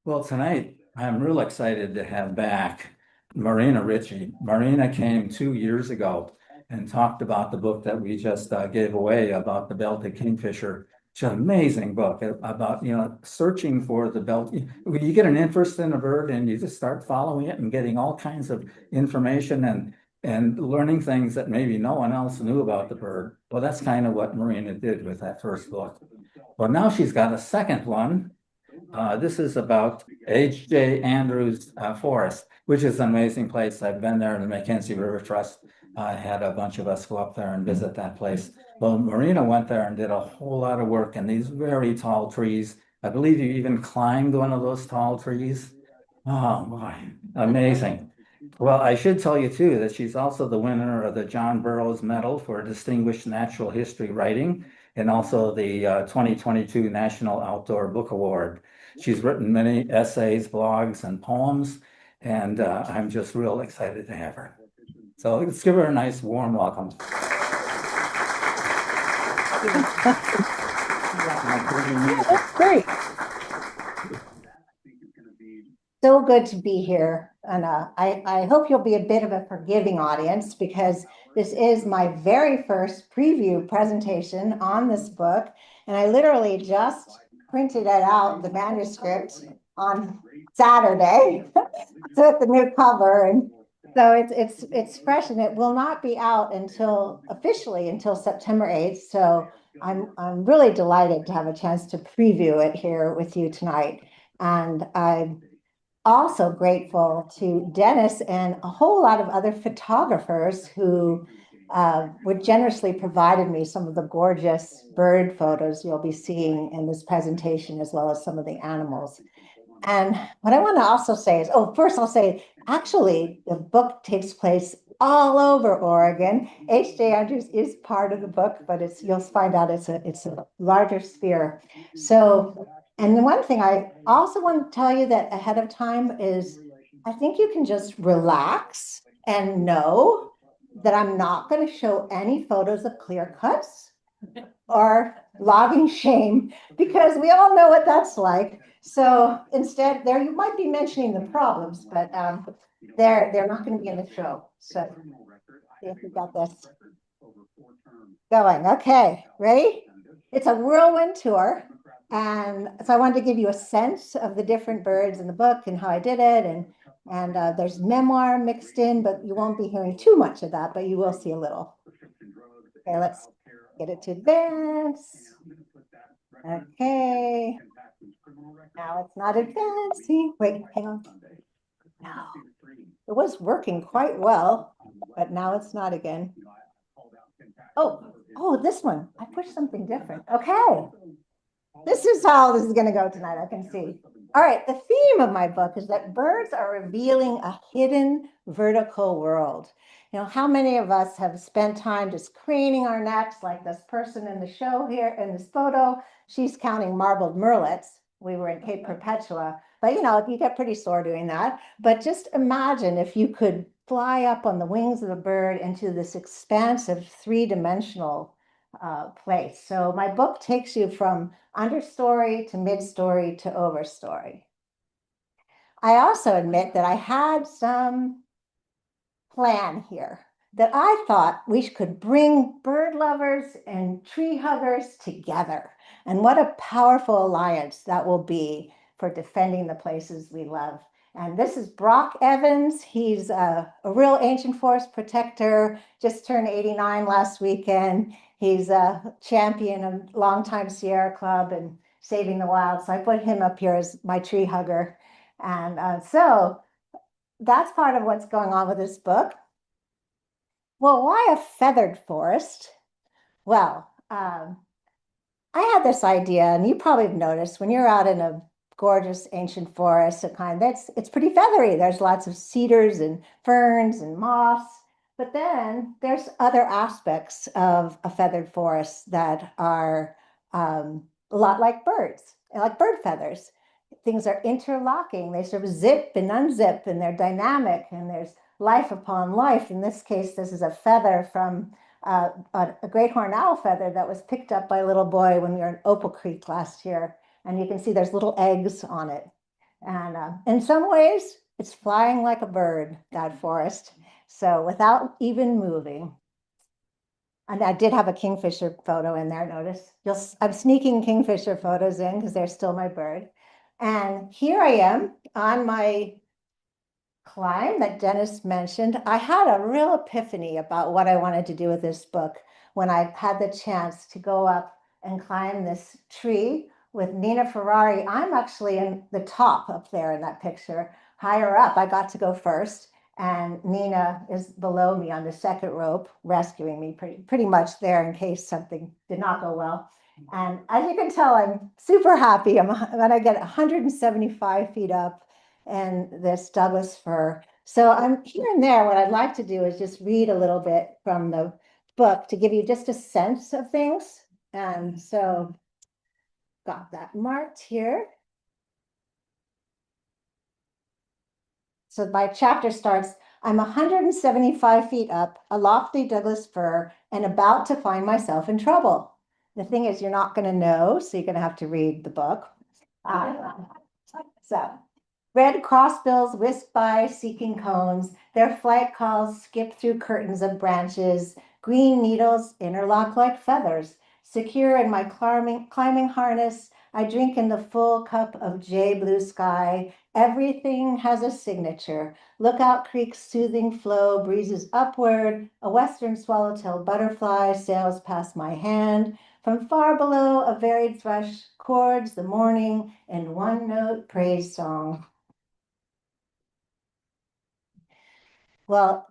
Well, tonight I'm real excited to have back Marina Richie. Marina came 2 years ago and talked about the book that we just gave away about the belted kingfisher. It's an amazing book about, searching for the belt. You get an interest in a bird and you just start following it and getting all kinds of information and learning things that maybe no one else knew about the bird. Well, that's kind of what Marina did with that first book. Well, now she's got a second one. This is about H.J. Andrews Forest, which is an amazing place. I've been there in the Mackenzie River Trust. I had a bunch of us go up there and visit that place. Well, Marina went there and did a whole lot of work in these very tall trees. I believe you even climbed one of those tall trees. Oh boy, amazing. Well, I should tell you too that she's also the winner of the John Burroughs Medal for Distinguished Natural History Writing and also the 2022 National Outdoor Book Award. She's written many essays, blogs, and poems, and I'm just real excited to have her. So let's give her a nice warm welcome. That's great. So good to be here. And I hope you'll be a bit of a forgiving audience because this is my very first preview presentation on this book. And I literally just printed it out, the manuscript, on Saturday. So it's the new cover. And so it's fresh and it will not be out officially until September 8th. So I'm really delighted to have a chance to preview it here with you tonight. And I'm also grateful to Dennis and a whole lot of other photographers who would generously provided me some of the gorgeous bird photos you'll be seeing in this presentation, as well as some of the animals. And what I want to also say is, first I'll say, actually, the book takes place all over Oregon. H.J. Andrews is part of the book, but you'll find out it's a larger sphere. So, and the one thing I also want to tell you that ahead of time is, I think you can just relax and know that I'm not going to show any photos of clear cuts or logging shame, because we all know what that's like. So instead, there you might be mentioning the problems, but they're not going to be in the show. So see if we got this going. Okay, ready? It's a whirlwind tour. And so I wanted to give you a sense of the different birds in the book and how I did it. And there's memoir mixed in, but you won't be hearing too much of that, but you will see a little. Okay, let's get it to advance. Okay. Now it's not advancing. Wait, hang on. No. It was working quite well, but now it's not again. Oh, this one. I pushed something different. Okay. This is how this is going to go tonight, I can see. All right, the theme of my book is that birds are revealing a hidden vertical world. You know, how many of us have spent time just craning our necks like this person in the show here in this photo? She's counting marbled merlets. We were in Cape Perpetua, but you get pretty sore doing that. But just imagine if you could fly up on the wings of a bird into this expansive three-dimensional place. So my book takes you from understory to midstory to overstory. I also admit that I had some plan here, that I thought we could bring bird lovers and tree huggers together. And what a powerful alliance that will be for defending the places we love. And this is Brock Evans. He's a real ancient forest protector, just turned 89 last weekend. He's a champion of longtime Sierra Club and saving the wild. So I put him up here as my tree hugger. And so that's part of what's going on with this book. Well, why a feathered forest? Well, I had this idea, and you probably have noticed when you're out in a gorgeous ancient forest, it's pretty feathery. There's lots of cedars and ferns and moss. But then there's other aspects of a feathered forest that are a lot like birds, like bird feathers. Things are interlocking. They sort of zip and unzip, and they're dynamic, and there's life upon life. In this case, this is a feather from a great horned owl feather that was picked up by a little boy when we were in Opal Creek last year. And you can see there's little eggs on it. And in some ways, it's flying like a bird, that forest. So without even moving. And I did have a kingfisher photo in there, notice. I'm sneaking kingfisher photos in because they're still my bird. And here I am on my climb that Dennis mentioned. I had a real epiphany about what I wanted to do with this book when I had the chance to go up and climb this tree with Nina Ferrari. I'm actually in the top up there in that picture, higher up. I got to go first, and Nina is below me on the second rope, rescuing me pretty much there in case something did not go well. And as you can tell, I'm super happy. I'm when I get 175 feet up and this Douglas fir. So I'm here and there. What I'd like to do is just read a little bit from the book to give you just a sense of things. And so got that marked here. So my chapter starts, I'm 175 feet up, a lofty Douglas fir, and about to find myself in trouble. The thing is, you're not going to know, so you're going to have to read the book. So red crossbills whisk by, seeking cones. Their flight calls skip through curtains of branches. Green needles interlock like feathers. Secure in my climbing harness, I drink in the full cup of jay blue sky. Everything has a signature. Lookout Creek's soothing flow breezes upward. A western swallowtail butterfly sails past my hand. From far below, a varied thrush chords the morning in one note praise song. Well,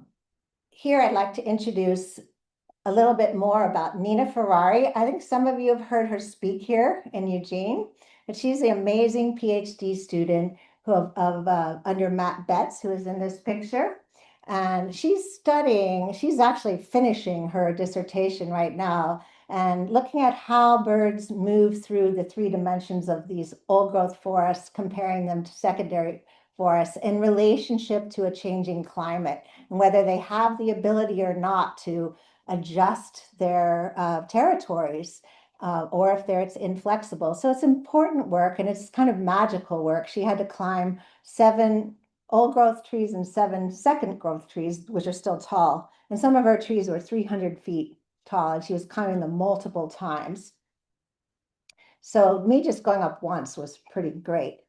here I'd like to introduce a little bit more about Nina Ferrari. I think some of you have heard her speak here in Eugene, but she's the amazing PhD student under Matt Betts, who is in this picture. And she's actually finishing her dissertation right now and looking at how birds move through the three dimensions of these old growth forests, comparing them to secondary forests in relationship to a changing climate, and whether they have the ability or not to adjust their territories or if it's inflexible. So it's important work and it's kind of magical work. She had to climb 7 old growth trees and 7 second growth trees, which are still tall. And some of her trees were 300 feet tall, and she was climbing them multiple times. So me just going up once was pretty great.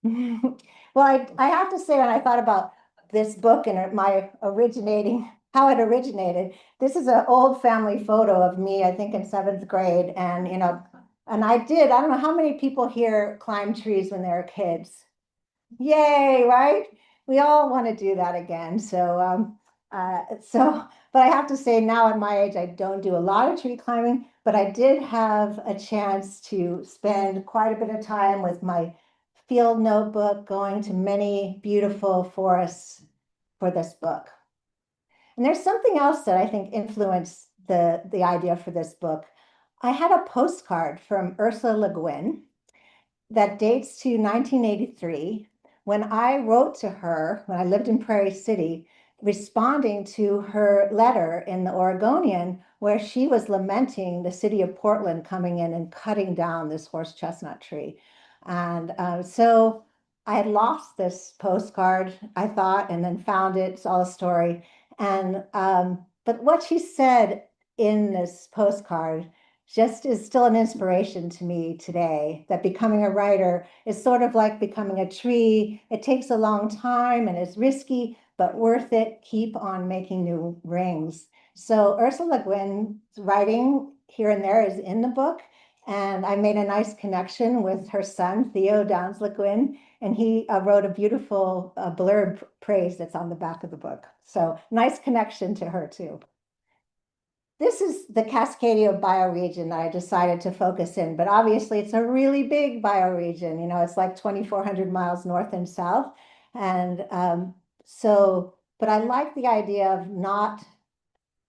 Well, I have to say, when I thought about this book and my originating, how it originated, this is an old family photo of me, I think in 7th grade. And, and I don't know how many people here climbed trees when they were kids. Yay, right? We all want to do that again. But I have to say now at my age, I don't do a lot of tree climbing, but I did have a chance to spend quite a bit of time with my field notebook, going to many beautiful forests for this book. And there's something else that I think influenced the idea for this book. I had a postcard from Ursula Le Guin that dates to 1983, when I wrote to her when I lived in Prairie City, responding to her letter in the Oregonian, where she was lamenting the city of Portland coming in and cutting down this horse chestnut tree. And so I had lost this postcard, I thought, and then found it. It's all a story. And but what she said in this postcard just is still an inspiration to me today, that becoming a writer is sort of like becoming a tree. It takes a long time and is risky, but worth it. Keep on making new rings. So Ursula Le Guin's writing here and there is in the book. And I made a nice connection with her son, Theo Downs Le Guin, and he wrote a beautiful blurb praise that's on the back of the book. So nice connection to her too. This is the Cascadia bioregion that I decided to focus in, but obviously it's a really big bioregion. It's like 2,400 miles north and south. And but I like the idea of not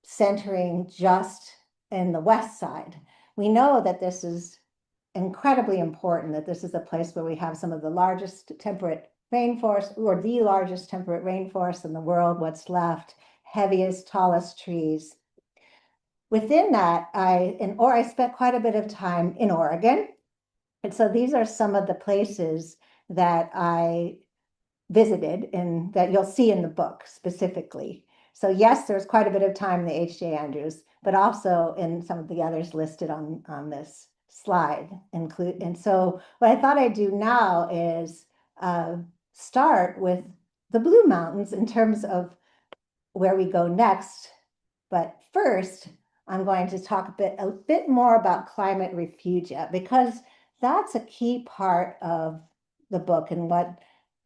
centering just in the west side. We know that this is incredibly important, that this is a place where we have some of the largest temperate rainforest, or the largest temperate rainforest in the world, what's left, heaviest, tallest trees. Within that, I spent quite a bit of time in Oregon. And so these are some of the places that I visited and that you'll see in the book specifically. So yes, there's quite a bit of time in the H.J. Andrews, but also in some of the others listed on this slide. And so what I thought I'd do now is start with the Blue Mountains in terms of where we go next. But first, I'm going to talk a bit more about climate refugia, because that's a key part of the book and what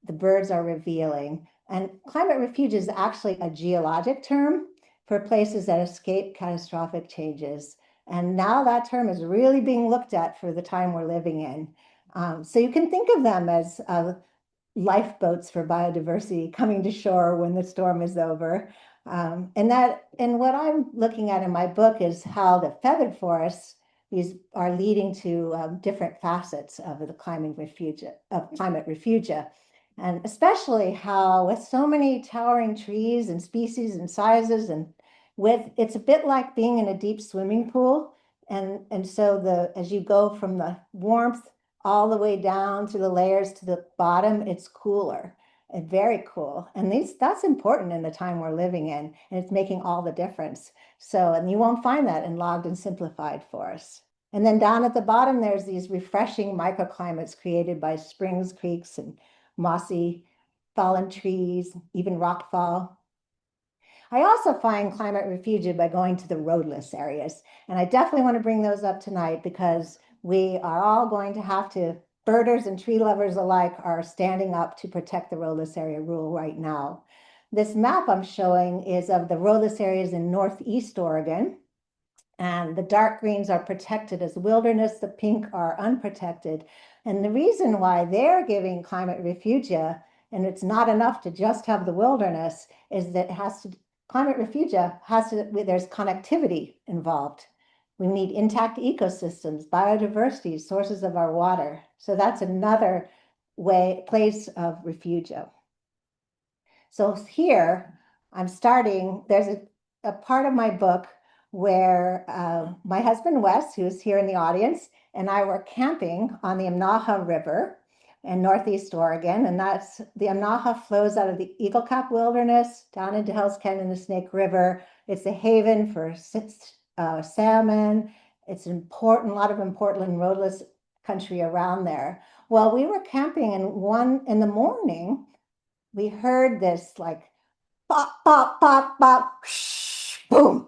the birds are revealing. And climate refuge is actually a geologic term for places that escape catastrophic changes. And now that term is really being looked at for the time we're living in. So you can think of them as lifeboats for biodiversity coming to shore when the storm is over. And what I'm looking at in my book is how the feathered forests these are leading to different facets of the climate refugia. And especially how with so many towering trees and species and sizes and it's a bit like being in a deep swimming pool. And so as you go from the warmth all the way down to the layers to the bottom, it's cooler and very cool. And that's important in the time we're living in, and it's making all the difference. And you won't find that in logged and simplified forests. And then down at the bottom, there's these refreshing microclimates created by springs, creeks, and mossy fallen trees, even rockfall. I also find climate refugia by going to the roadless areas. And I definitely want to bring those up tonight because we are all going to have to, birders and tree lovers alike are standing up to protect the roadless area rule right now. This map I'm showing is of the roadless areas in Northeast Oregon. And the dark greens are protected as wilderness, the pink are unprotected. And the reason why they're giving climate refugia, and it's not enough to just have the wilderness, is that climate refugia there's connectivity involved. We need intact ecosystems, biodiversity, sources of our water. So that's another place of refugia. So here I'm starting, there's a part of my book where my husband Wes, who's here in the audience, and I were camping on the Amnaha River in Northeast Oregon. And the Amnaha flows out of the Eagle Cap Wilderness down into Hell's Canyon and the Snake River. It's a haven for salmon. It's a lot of important roadless country around there. Well, we were camping and in the morning, we heard this like pop, pop, pop, pop, shh, boom,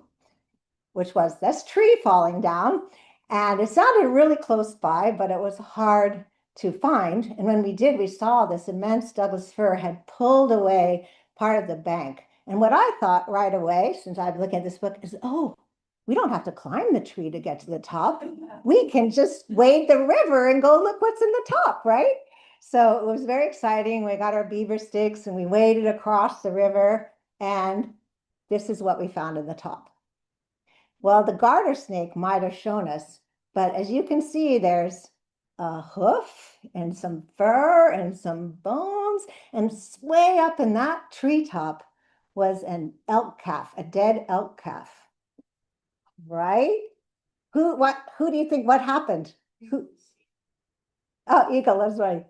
which was this tree falling down. And it sounded really close by, but it was hard to find. And when we did, we saw this immense Douglas fir had pulled away part of the bank. And what I thought right away, since I've looking at this book, is, oh, we don't have to climb the tree to get to the top. We can just wade the river and go look what's in the top, right? So it was very exciting. We got our beaver sticks and we waded across the river, and this is what we found in the top. Well, the garter snake might have shown us, but as you can see, there's a hoof and some fur and some bones, and way up in that treetop was an elk calf, a dead elk calf, right? Who do you think, what happened? Oh, eagle, that's right.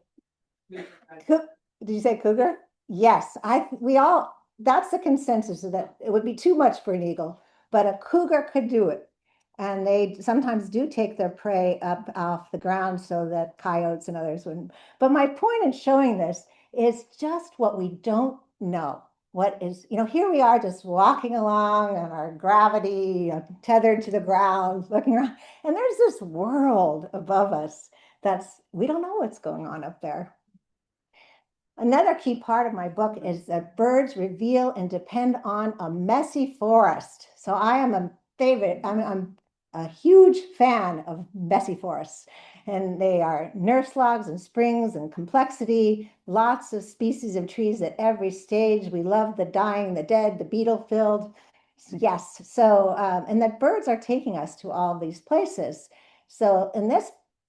Did you say cougar? Yes, that's the consensus, that it would be too much for an eagle, but a cougar could do it. And they sometimes do take their prey up off the ground so that coyotes and others wouldn't. But my point in showing this is just what we don't know. Here we are just walking along on our gravity, tethered to the ground, looking around, and there's this world above us we don't know what's going on up there. Another key part of my book is that birds reveal and depend on a messy forest. So I'm a huge fan of messy forests, and they are nurse logs and springs and complexity, lots of species of trees at every stage. We love the dying, the dead, the beetle filled. Yes, and that birds are taking us to all these places. So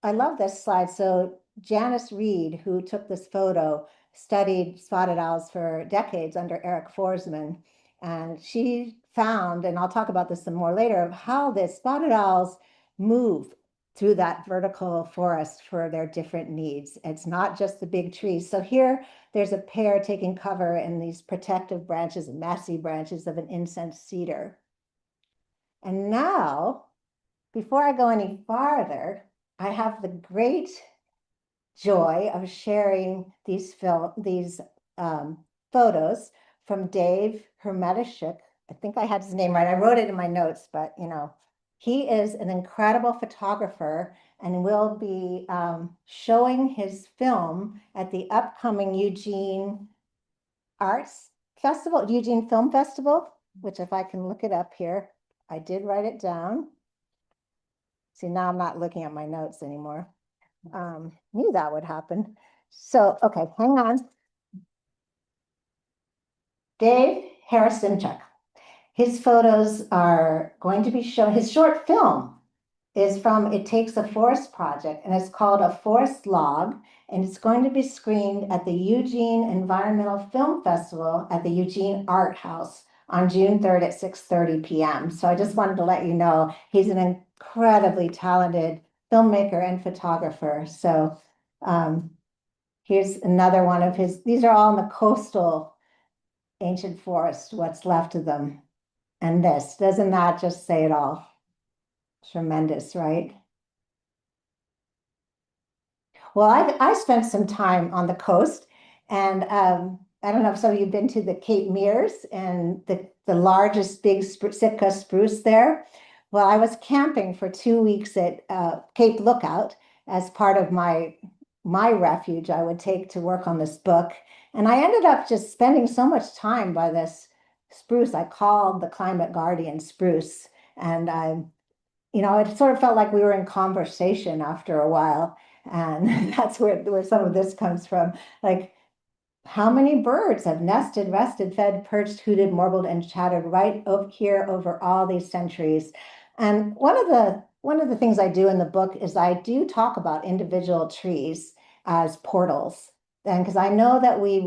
I love this slide. So Janice Reed, who took this photo, studied spotted owls for decades under Eric Forsman. And she found, and I'll talk about this some more later, of how the spotted owls move through that vertical forest for their different needs. It's not just the big trees. So here there's a pair taking cover in these protective branches, massy branches of an incense cedar. And now, before I go any farther, I have the great joy of sharing these photos from Dave Hermetishuk. I think I had his name right. I wrote it in my notes, but he is an incredible photographer and will be showing his film at the upcoming Eugene Arts Festival, Eugene Film Festival, which if I can look it up here, I did write it down. See, now I'm not looking at my notes anymore. Knew that would happen. So, okay, hang on. Dave Harrisonchuk. His photos are going to be shown. His short film is from It Takes a Forest Project, and it's called A Forest Log, and it's going to be screened at the Eugene Environmental Film Festival at the Eugene Art House on June 3rd at 6:30 p.m. So I just wanted to let you know he's an incredibly talented filmmaker and photographer. So here's another one of his. These are all in the coastal ancient forest, what's left of them. And this, doesn't that just say it all? Tremendous, right? Well, I spent some time on the coast, and I don't know if some of you've been to the Cape Meares and the largest big Sitka spruce there. Well, I was camping for 2 weeks at Cape Lookout as part of my refuge I would take to work on this book. And I ended up just spending so much time by this spruce. I called the Climate Guardian spruce, and it sort of felt like we were in conversation after a while. And that's where some of this comes from. Like, how many birds have nested, rested, fed, perched, hooted, warbled, and chattered right over here over all these centuries? And one of the things I do in the book is I do talk about individual trees as portals. And because I know that we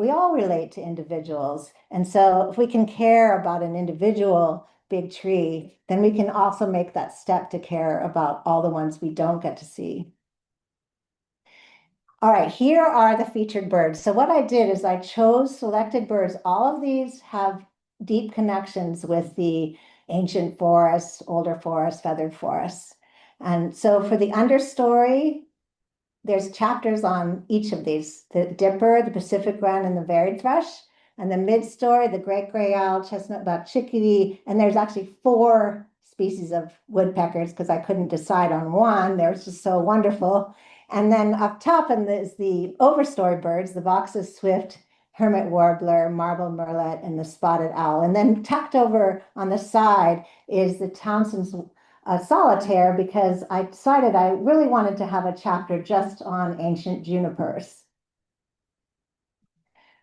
all relate to individuals. And so if we can care about an individual big tree, then we can also make that step to care about all the ones we don't get to see. All right, here are the featured birds. So what I did is I chose selected birds. All of these have deep connections with the ancient forests, older forests, feathered forests. And so for the understory, there's chapters on each of these, the dipper, the Pacific wren, and the varied thrush. And the mid-story, the great gray owl, chestnut-backed chickadee, and there's actually 4 species of woodpeckers because I couldn't decide on one. They're just so wonderful. And then up top is the overstory birds, the box's swift, hermit warbler, marble murrelet, and the spotted owl. And then tucked over on the side is the Townsend's solitaire, because I decided I really wanted to have a chapter just on ancient junipers.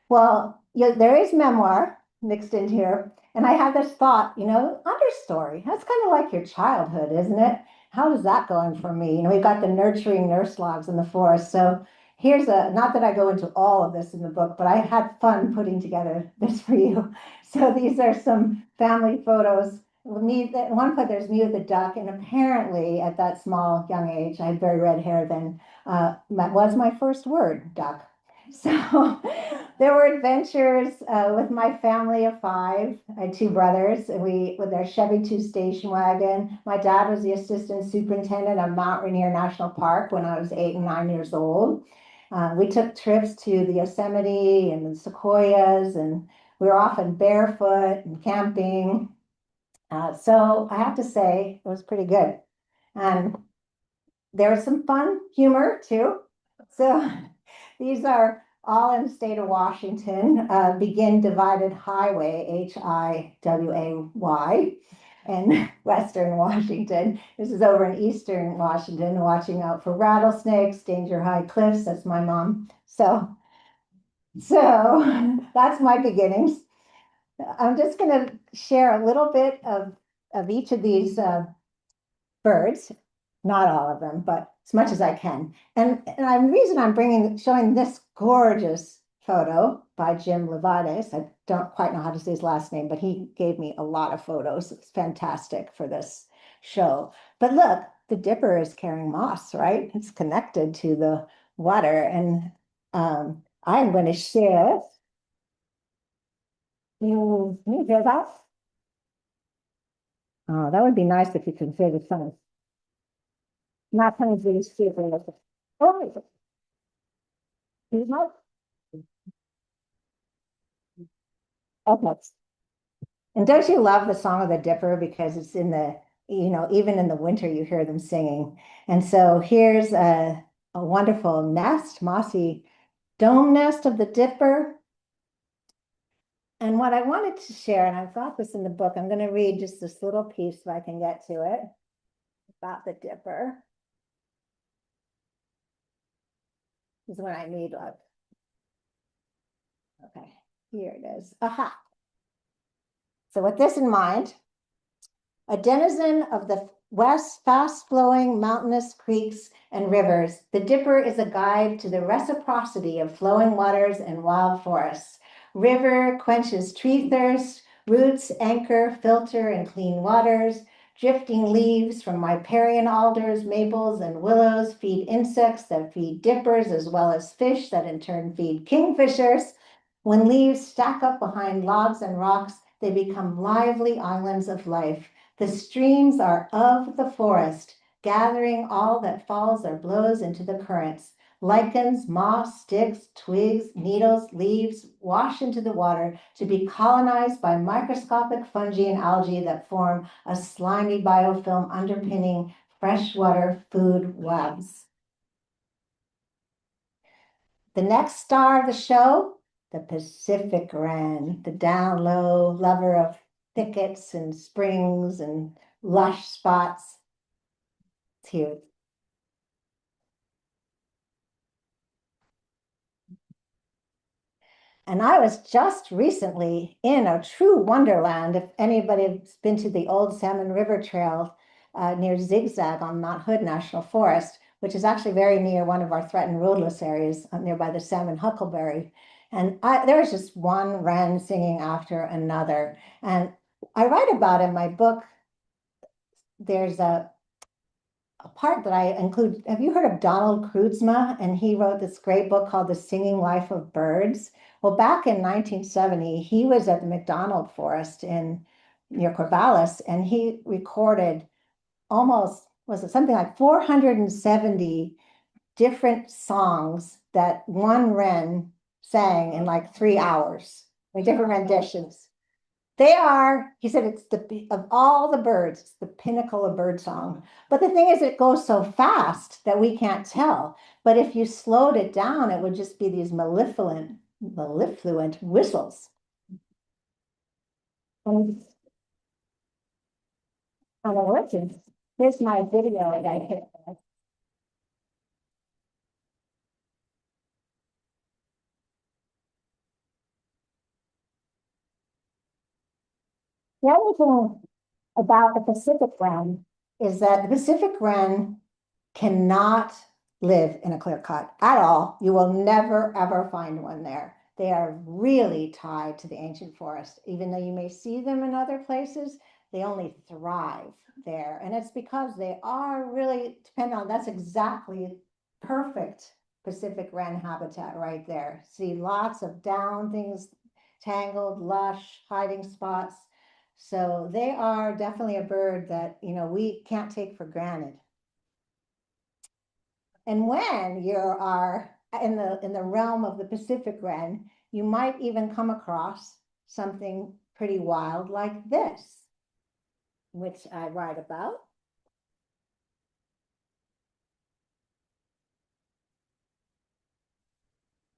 Well, yeah, there is memoir mixed in here. And I had this thought, understory. That's kind of like your childhood, isn't it? How is that going for me? We've got the nurturing nurse logs in the forest. So not that I go into all of this in the book, but I had fun putting together this for you. So these are some family photos. At one point, there's me with a duck. And apparently, at that small, young age, I had very red hair then. That was my first word, duck. So there were adventures with my family of 5. I had 2 brothers, and with our Chevy 2 station wagon. My dad was the assistant superintendent of Mount Rainier National Park when I was 8 and 9 years old. We took trips to the Yosemite and the sequoias, and we were often barefoot and camping. So I have to say it was pretty good. And there was some fun humor too. So these are all in the state of Washington. Begin Divided Highway, Hiway, in Western Washington. This is over in Eastern Washington, watching out for rattlesnakes, danger high cliffs. That's my mom. So that's my beginnings. I'm just going to share a little bit of each of these birds, not all of them, but as much as I can. And the reason I'm showing this gorgeous photo by Jim Levades. I don't quite know how to say his last name, but he gave me a lot of photos. It's fantastic for this show. But look, the dipper is carrying moss, right? It's connected to the water. And I'm going to share. Can you hear that? Oh, that would be nice if you could hear the sound. Not coming to these super. Oh, you know? Okay. And don't you love the song of the Dipper because it's in the, even in the winter you hear them singing. And so here's a wonderful nest, mossy dome nest of the Dipper. And what I wanted to share, and I've got this in the book, I'm going to read just this little piece so I can get to it about the Dipper. This is when I need like, okay, here it is. Aha. So with this in mind, a denizen of the West's fast-flowing mountainous creeks and rivers, the Dipper is a guide to the reciprocity of flowing waters and wild forests. River quenches tree thirst, roots anchor, filter, and clean waters. Drifting leaves from riparian alders, maples, and willows feed insects that feed dippers, as well as fish that in turn feed kingfishers. When leaves stack up behind logs and rocks, they become lively islands of life. The streams are of the forest, gathering all that falls or blows into the currents. Lichens, moss, sticks, twigs, needles, leaves wash into the water to be colonized by microscopic fungi and algae that form a slimy biofilm underpinning freshwater food webs. The next star of the show, the Pacific wren, the down low lover of thickets and springs and lush spots. It's here. And I was just recently in a true wonderland. If anybody's been to the old Salmon River Trail near Zigzag on Mount Hood National Forest, which is actually very near one of our threatened roadless areas nearby the salmon huckleberry. And there was just one wren singing after another. And I write about in my book, there's a part that I include. Have you heard of Donald Kreutzma? And he wrote this great book called The Singing Life of Birds. Well, back in 1970, he was at the McDonald Forest in near Corvallis, and he recorded almost, was it something like 470 different songs that one wren sang in like 3 hours, like different renditions. They are, he said, it's of all the birds, it's the pinnacle of bird song. But the thing is, it goes so fast that we can't tell. But if you slowed it down, it would just be these mellifluent whistles. And I'm working. Here's my video that I hit. The other thing about the Pacific wren is that the Pacific wren cannot live in a clear cut at all. You will never, ever find one there. They are really tied to the ancient forest. Even though you may see them in other places, they only thrive there. And it's because they are really dependent on, that's exactly perfect Pacific wren habitat right there. See lots of down things, tangled, lush, hiding spots. So they are definitely a bird that, we can't take for granted. And when you are in the realm of the Pacific wren, you might even come across something pretty wild like this, which I write about.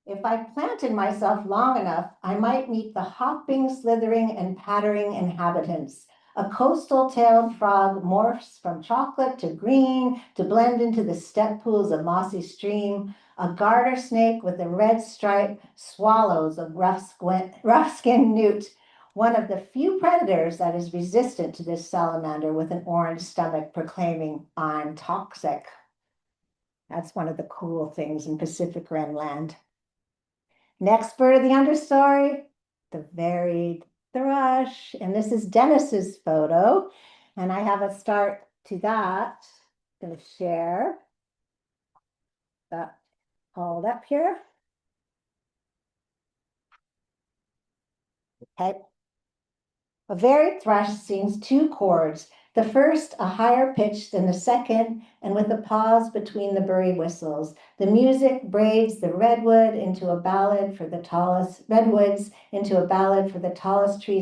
If I planted myself long enough, I might meet the hopping, slithering, and pattering inhabitants. A coastal-tailed frog morphs from chocolate to green to blend into the step pools of mossy stream. A garter snake with a red stripe swallows a rough-skinned newt, one of the few predators that is resistant to this salamander with an orange stomach proclaiming, "I'm toxic." That's one of the cool things in Pacific Rim land. Next bird of the understory, the varied thrush. And this is Dennis's photo. And I have a start to that. going to share that. Hold up here. Okay. A varied thrush sings two chords, the first a higher pitch than the second, and with a pause between the bury whistles. The music braids the redwoods into a ballad for the tallest trees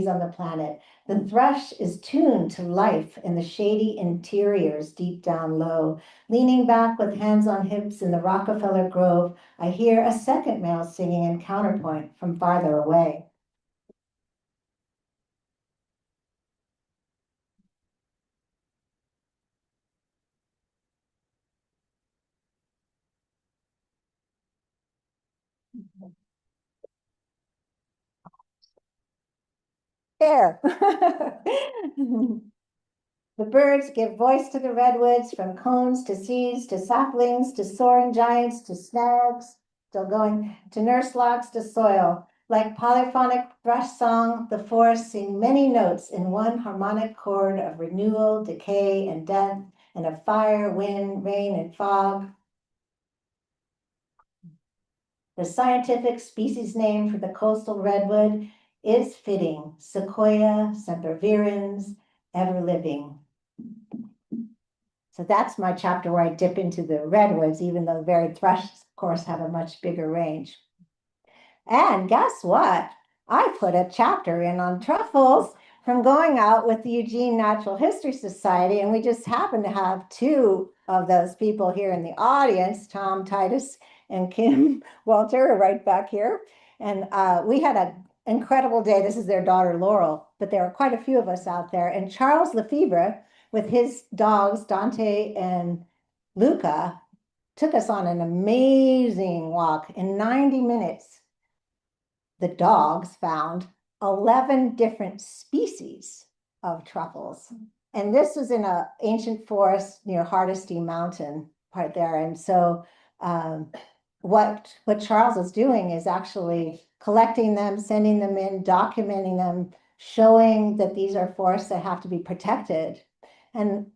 on the planet. The thrush is tuned to life in the shady interiors deep down low. Leaning back with hands on hips in the Rockefeller Grove, I hear a second male singing in counterpoint from farther away. There. The birds give voice to the redwoods, from cones to seeds to saplings to soaring giants to snags, still going, to nurse logs to soil. Like polyphonic thrush song, the forests sing many notes in one harmonic chord of renewal, decay, and death, and of fire, wind, rain, and fog. The scientific species name for the coastal redwood is fitting, Sequoia sempervirens, ever living. So that's my chapter where I dip into the redwoods, even though the varied thrushes, of course, have a much bigger range. And guess what? I put a chapter in on truffles from going out with the Eugene Natural History Society, and we just happen to have two of those people here in the audience, Tom Titus and Kim Walter, right back here. And we had an incredible day. This is their daughter, Laurel, but there were quite a few of us out there. And Charles Lefebvre, with his dogs, Dante and Luca, took us on an amazing walk. In 90 minutes, the dogs found 11 different species of truffles. And this was in an ancient forest near Hardesty Mountain right there. And so what Charles is doing is actually collecting them, sending them in, documenting them, showing that these are forests that have to be protected. And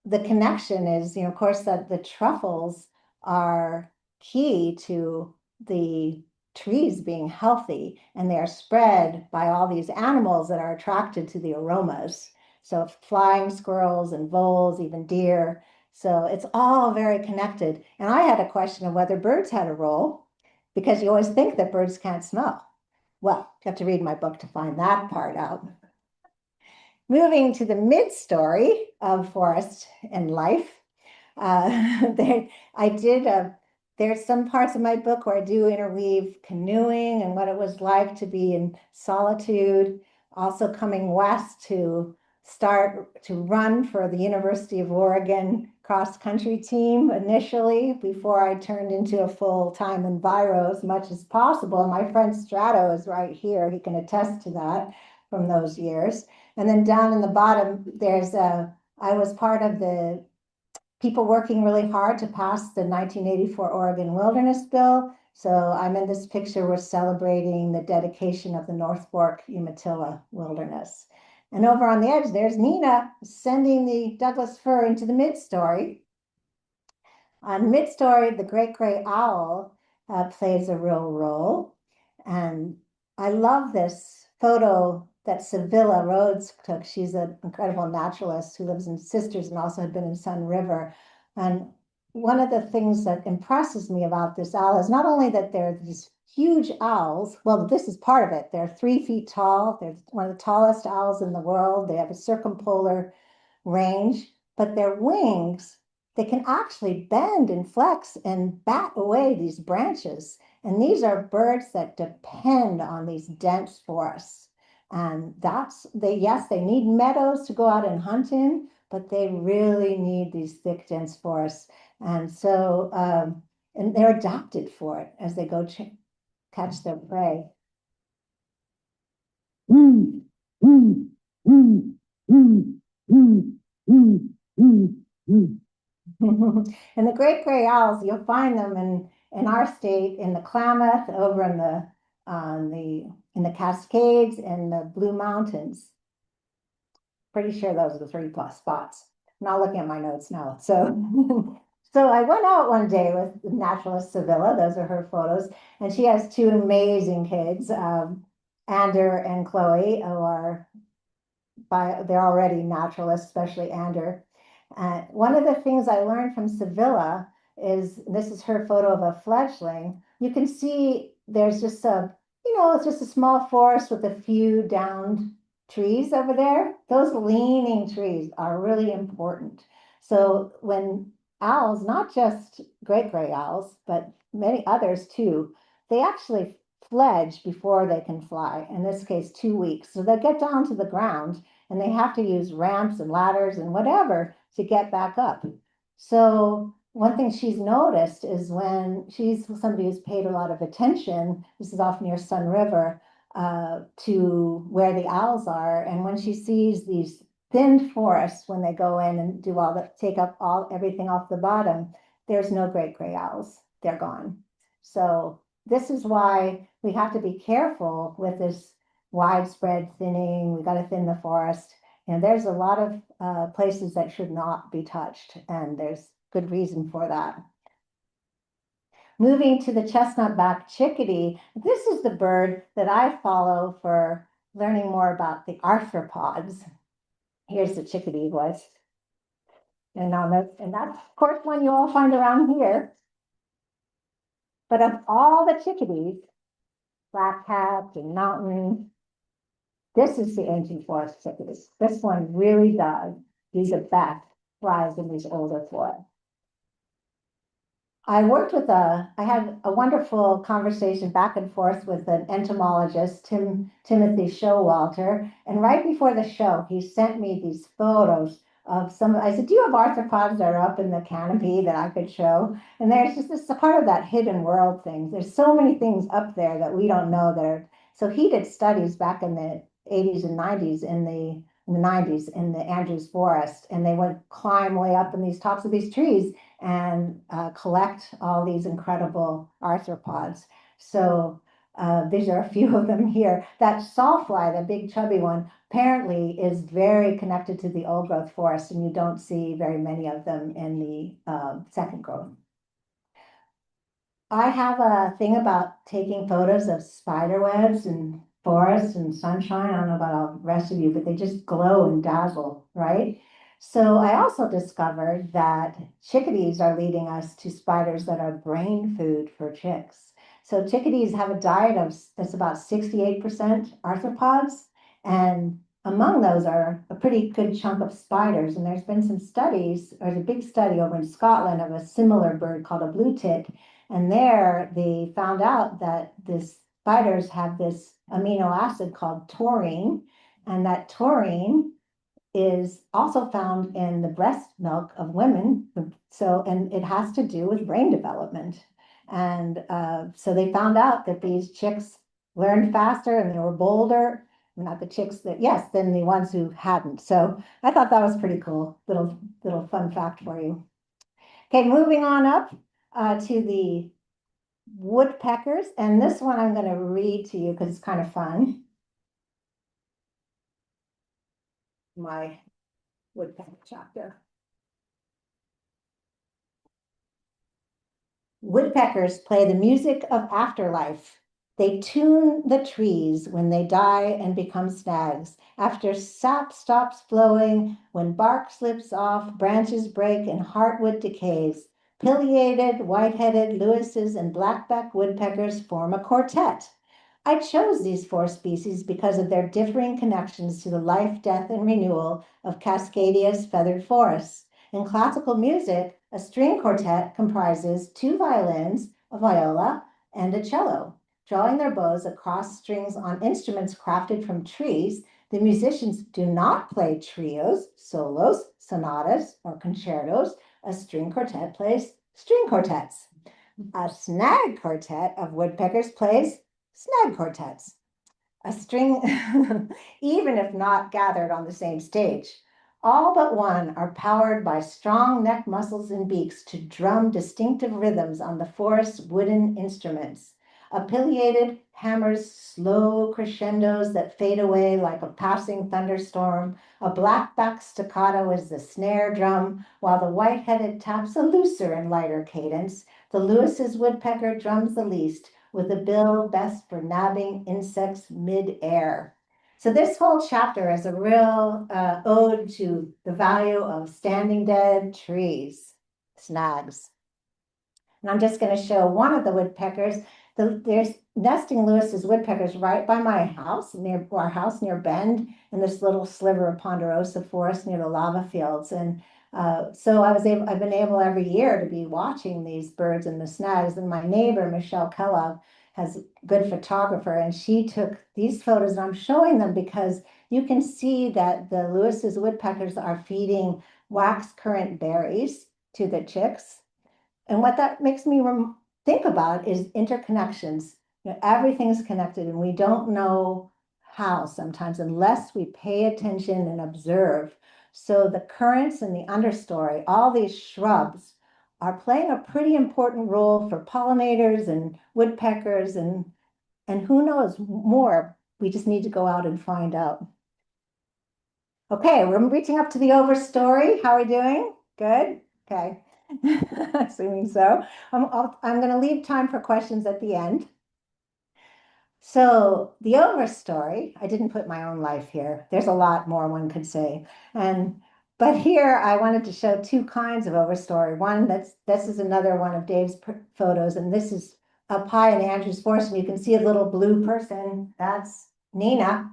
the connection is, of course, that the truffles are key to the trees being healthy, and they are spread by all these animals that are attracted to the aromas. So flying squirrels and voles, even deer. So it's all very connected. And I had a question of whether birds had a role, because you always think that birds can't smell. Well, you have to read my book to find that part out. Moving to the mid-story of forest and life, there's some parts of my book where I do interweave canoeing and what it was like to be in solitude, also coming west to start to run for the University of Oregon cross-country team initially before I turned into a full-time enviro as much as possible. My friend Strato is right here. He can attest to that from those years. And then down in the bottom, I was part of the people working really hard to pass the 1984 Oregon Wilderness Bill. So I'm in this picture, we're celebrating the dedication of the North Fork Umatilla Wilderness. And over on the edge, there's Nina sending the Douglas fir into the mid-story. On mid-story, the great gray owl plays a real role. And I love this photo that Sevilla Rhodes took. She's an incredible naturalist who lives in Sisters and also had been in Sun River. And one of the things that impresses me about this owl is not only that they're these huge owls, well, this is part of it. They're 3 feet tall. They're one of the tallest owls in the world. They have a circumpolar range, but their wings, they can actually bend and flex and bat away these branches. And these are birds that depend on these dense forests. And yes, they need meadows to go out and hunt in, but they really need these thick, dense forests. And so, and they're adapted for it as they go catch their prey. And the great gray owls, you'll find them in our state, in the Klamath, over in the Cascades and the Blue Mountains. Pretty sure those are the 3+ spots. not looking at my notes now. So, so I went out one day with naturalist Sevilla. Those are her photos, and she has two amazing kids, Ander and Chloe, who are they're already naturalists, especially Ander. One of the things I learned from Sevilla is this is her photo of a fledgling. You can see there's just it's just a small forest with a few downed trees over there. Those leaning trees are really important. So when owls, not just great gray owls, but many others too, they actually fledge before they can fly, in this case, 2 weeks. So they get down to the ground and they have to use ramps and ladders and whatever to get back up. So one thing she's noticed is when she's somebody who's paid a lot of attention, this is off near Sun River, to where the owls are. And when she sees these thin forests, when they go in and do take up everything off the bottom, there's no great gray owls. They're gone. So this is why we have to be careful with this widespread thinning. We got to thin the forest. And there's a lot of places that should not be touched, and there's good reason for that. Moving to the chestnut-backed chickadee, this is the bird that I follow for learning more about the arthropods. Here's the chickadee voice. And that's, of course, one you all find around here. But of all the chickadees, black-capped and mountain, this is the ancient forest chickadee. This one really does do the best, flies in these older forests. I had a wonderful conversation back and forth with an entomologist, Timothy Showalter. And right before the show, he sent me these photos of I said, do you have arthropods that are up in the canopy that I could show? And there's just this part of that hidden world thing. There's so many things up there that we don't know so he did studies back in the 80s and 90s in the 90s in the Andrews Forest, and they would climb way up in these tops of these trees and collect all these incredible arthropods. So these are a few of them here. That sawfly, the big chubby one, apparently is very connected to the old growth forest, and you don't see very many of them in the second growth. I have a thing about taking photos of spider webs and forest and sunshine. I don't know about all the rest of you, but they just glow and dazzle, right? So I also discovered that chickadees are leading us to spiders that are brain food for chicks. So chickadees have a diet that's about 68% arthropods, and among those are a pretty good chunk of spiders. And there's been some studies, there's a big study over in Scotland of a similar bird called a blue tit, and there they found out that this spiders have this amino acid called taurine, and that taurine is also found in the breast milk of women. So, and it has to do with brain development. And so they found out that these chicks learned faster and they were bolder. Not the chicks than the ones who hadn't. So I thought that was pretty cool. Little fun fact for you. Okay, moving on up to the woodpeckers. And this one I'm going to read to you because it's kind of fun. My woodpecker chapter. Woodpeckers play the music of afterlife. They tune the trees when they die and become snags. After sap stops flowing, when bark slips off, branches break, and heartwood decays, pileated, white-headed Lewises and blackback woodpeckers form a quartet. I chose these four species because of their differing connections to the life, death, and renewal of Cascadia's feathered forests. In classical music, a string quartet comprises two violins, a viola, and a cello. Drawing their bows across strings on instruments crafted from trees, the musicians do not play trios, solos, sonatas, or concertos. A string quartet plays string quartets. A snag quartet of woodpeckers plays snag quartets. A string, even if not gathered on the same stage. All but one are powered by strong neck muscles and beaks to drum distinctive rhythms on the forest's wooden instruments. A pileated hammers slow crescendos that fade away like a passing thunderstorm. A blackback staccato is the snare drum, while the white-headed taps a looser and lighter cadence. The Lewis's woodpecker drums the least, with a bill best for nabbing insects mid-air. So this whole chapter is a real ode to the value of standing dead trees, snags. And I'm just going to show one of the woodpeckers. There's nesting Lewis's woodpeckers right by my house, near our house near Bend, in this little sliver of ponderosa forest near the lava fields. And so I've been able every year to be watching these birds and the snags. And my neighbor, Michelle Kellogg, has good photographer, and she took these photos, and I'm showing them because you can see that the Lewis's woodpeckers are feeding wax currant berries to the chicks. And what that makes me think about is interconnections. You know, everything's connected, and we don't know how sometimes unless we pay attention and observe. So the currants and the understory, all these shrubs are playing a pretty important role for pollinators and woodpeckers and who knows more. We just need to go out and find out. Okay, we're reaching up to the overstory. How are we doing? Good? Okay. Assuming so. I'm going to leave time for questions at the end. So the overstory, I didn't put my own life here. There's a lot more one could say. But here I wanted to show two kinds of overstory. One this is another one of Dave's photos, and this is up high in Andrews Forest, and you can see a little blue person. That's Nina,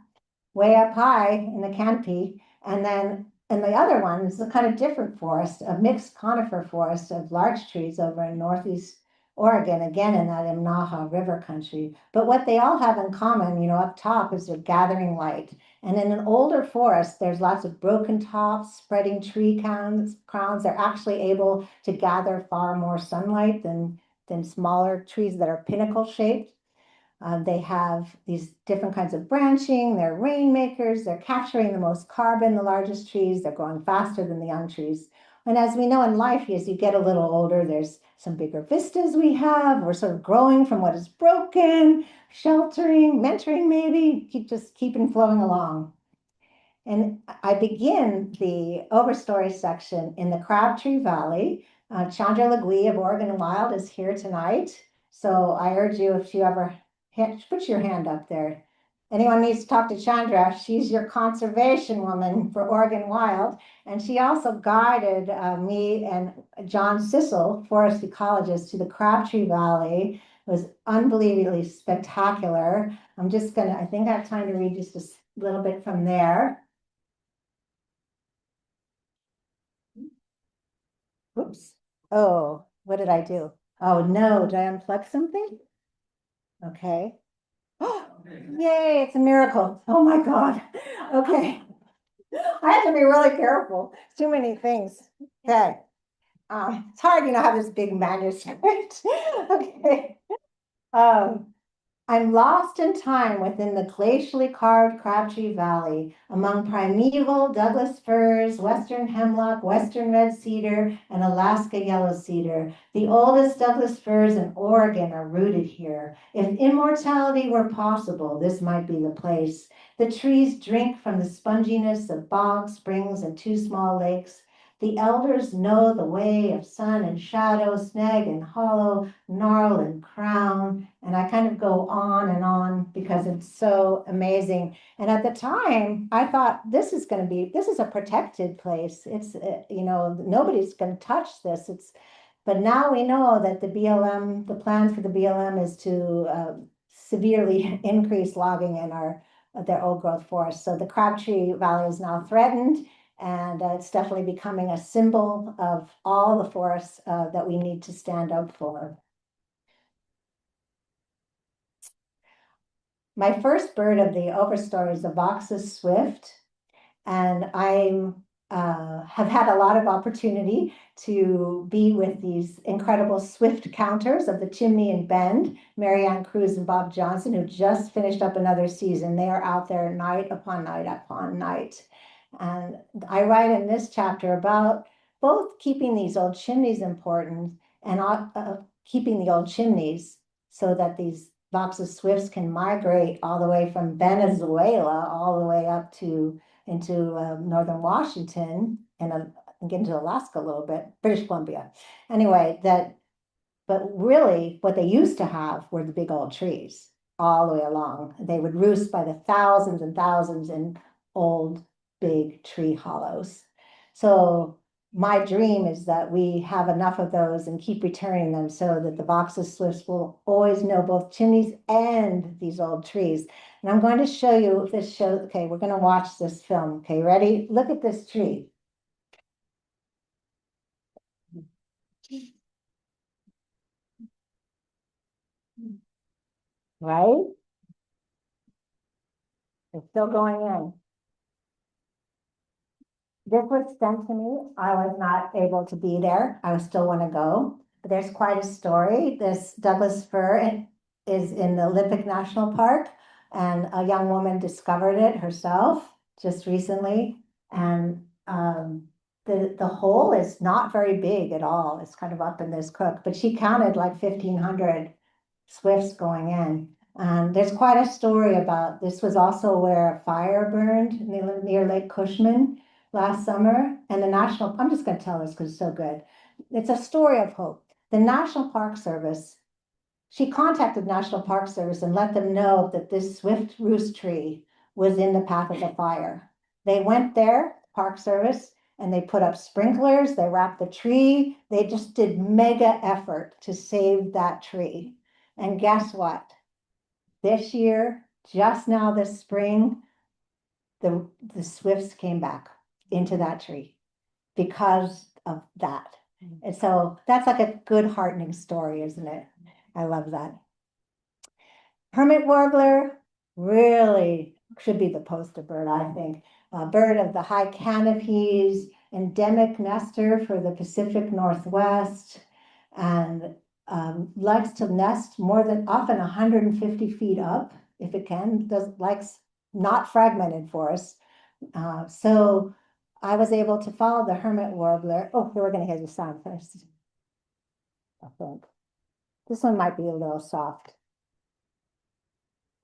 way up high in the canopy. And the other one is a kind of different forest, a mixed conifer forest of larch trees over in northeast Oregon, again in that Imnaha River country. But what they all have in common, you know, up top is they're gathering light. And in an older forest, there's lots of broken tops, spreading tree crowns. They're actually able to gather far more sunlight than smaller trees that are pinnacle shaped. They have these different kinds of branching. They're rainmakers. They're capturing the most carbon, the largest trees. They're growing faster than the young trees. And as we know in life, as you get a little older, there's some bigger vistas we have. We're sort of growing from what is broken, sheltering, mentoring maybe, just keeping flowing along. And I begin the overstory section in the Crabtree Valley. Chandra Legui of Oregon Wild is here tonight. So I urge you, if you ever put your hand up there. Anyone needs to talk to Chandra. She's your conservation woman for Oregon Wild. And she also guided me and John Sissel, forest ecologist, to the Crabtree Valley. It was unbelievably spectacular. I think I have time to read just a little bit from there. Whoops. Oh, what did I do? Oh, no, did I unplug something? Okay. Oh, yay, it's a miracle. Oh my God. Okay. I have to be really careful. Too many things. Okay. It's hard, you know, have this big manuscript. Okay. Um, I'm lost in time within the glacially carved Crabtree Valley, among primeval Douglas firs, western hemlock, western red cedar, and Alaska yellow cedar. The oldest Douglas firs in Oregon are rooted here. If immortality were possible, this might be the place. The trees drink from the sponginess of bogs, springs, and two small lakes. The elders know the way of sun and shadow, snag and hollow, gnarl and crown. And I kind of go on because it's so amazing. And at the time, I thought this is a protected place. It's, you know, nobody's going to touch this. But now we know that the plan for the BLM is to severely increase logging in their old growth forests. So the Crabtree Valley is now threatened. And it's definitely becoming a symbol of all the forests that we need to stand up for. My first bird of the overstory is the Voxus swift, and I have had a lot of opportunity to be with these incredible swift counters of the Chimney and Bend, Marianne Cruz and Bob Johnson, who just finished up another season. They are out there night upon night upon night. And I write in this chapter about both keeping these old chimneys important and keeping the old chimneys so that boxes swifts can migrate all the way from Venezuela all the way up to into northern Washington and get into Alaska a little bit, British Columbia. Anyway, but really what they used to have were the big old trees all the way along. They would roost by the thousands and thousands in old big tree hollows. So my dream is that we have enough of those and keep returning them so that the boxes swifts will always know both chimneys and these old trees. And I'm going to show you this show. Okay, we're going to watch this film. Okay, ready? Look at this tree. Right? It's still going in. This was sent to me. I was not able to be there. I still want to go. But there's quite a story. This Douglas fir is in the Olympic National Park, and a young woman discovered it herself just recently. And the hole is not very big at all. It's kind of up in this crook, but she counted like 1,500 swifts going in. And there's quite a story about this was also where a fire burned near Lake Cushman last summer. And I'm just going to tell this because it's so good. It's a story of hope. The National Park Service, she contacted National Park Service and let them know that this swift roost tree was in the path of the fire. They went there, Park Service, and they put up sprinklers, they wrapped the tree, they just did mega effort to save that tree. And guess what? This year, just now this spring, the swifts came back into that tree because of that. And so that's like a good heartening story, isn't it? I love that. Hermit warbler really should be the poster bird, I think. A bird of the high canopies, endemic nester for the Pacific Northwest, and likes to nest more than often 150 feet up if it can. Likes not fragmented forests. So I was able to follow the hermit warbler. Oh, we're going to hear the sound first. I think this one might be a little soft.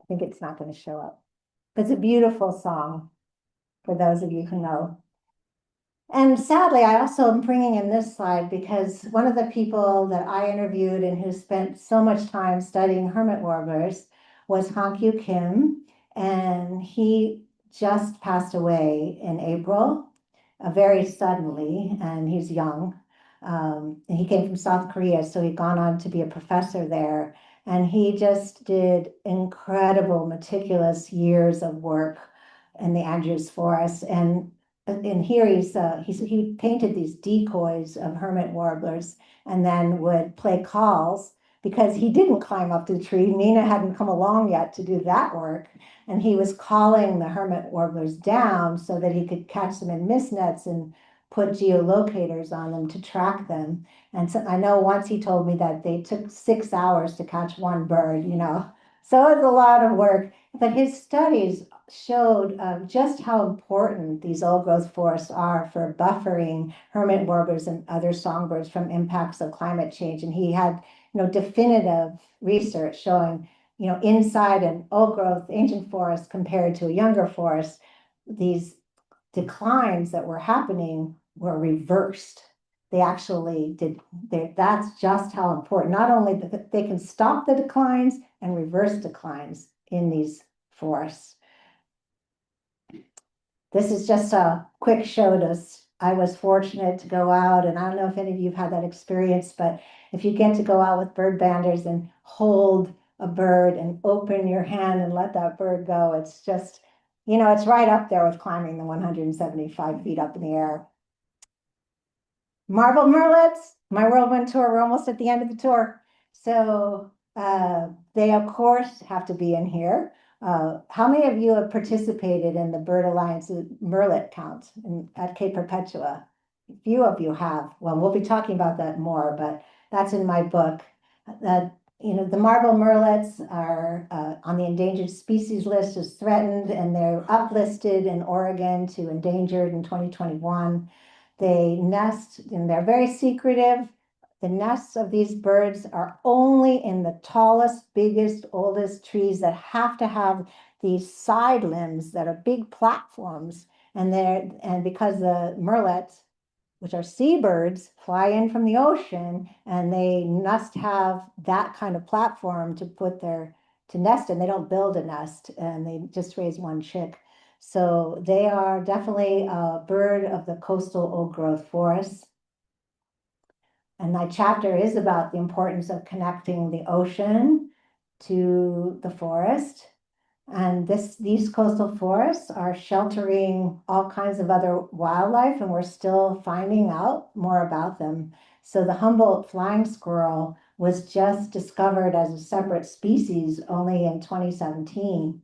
I think it's not going to show up. But it's a beautiful song for those of you who know. And sadly, I also am bringing in this slide because one of the people that I interviewed and who spent so much time studying hermit warblers was Hankyu Kim, and he just passed away in April, very suddenly, and he's young. And he came from South Korea, so he'd gone on to be a professor there. And he just did incredible, meticulous years of work in the Andrews Forest. And here he painted these decoys of hermit warblers and then would play calls because he didn't climb up the tree. Nina hadn't come along yet to do that work. And he was calling the hermit warblers down so that he could catch them in mist nets and put geolocators on them to track them. And so I know once he told me that they took 6 hours to catch one bird, So it's a lot of work. But his studies showed just how important these old growth forests are for buffering hermit warblers and other songbirds from impacts of climate change. And he had, definitive research showing, inside an old growth ancient forest compared to a younger forest, these declines that were happening were reversed. They actually did. That's just how important. Not only that they can stop the declines and reverse declines in these forests. This is just a quick show to us. I was fortunate to go out, and I don't know if any of you have had that experience, but if you get to go out with bird banders and hold a bird and open your hand and let that bird go, it's just, it's right up there with climbing the 175 feet up in the air. Marble Merlets, my whirlwind tour, we're almost at the end of the tour. So they, of course, have to be in here. How many of you have participated in the Bird Alliance Merlet count at Cape Perpetua? A few of you have. Well, we'll be talking about that more, but that's in my book. The marble merlets are on the endangered species list as threatened, and they're uplisted in Oregon to endangered in 2021. They nest, and they're very secretive. The nests of these birds are only in the tallest, biggest, oldest trees that have to have these side limbs that are big platforms. And because the murrelets, which are seabirds, fly in from the ocean, and they must have that kind of platform to put their to nest in. They don't build a nest, and they just raise one chick. So they are definitely a bird of the coastal old growth forests. And my chapter is about the importance of connecting the ocean to the forest. And these coastal forests are sheltering all kinds of other wildlife, and we're still finding out more about them. So the Humboldt flying squirrel was just discovered as a separate species only in 2017.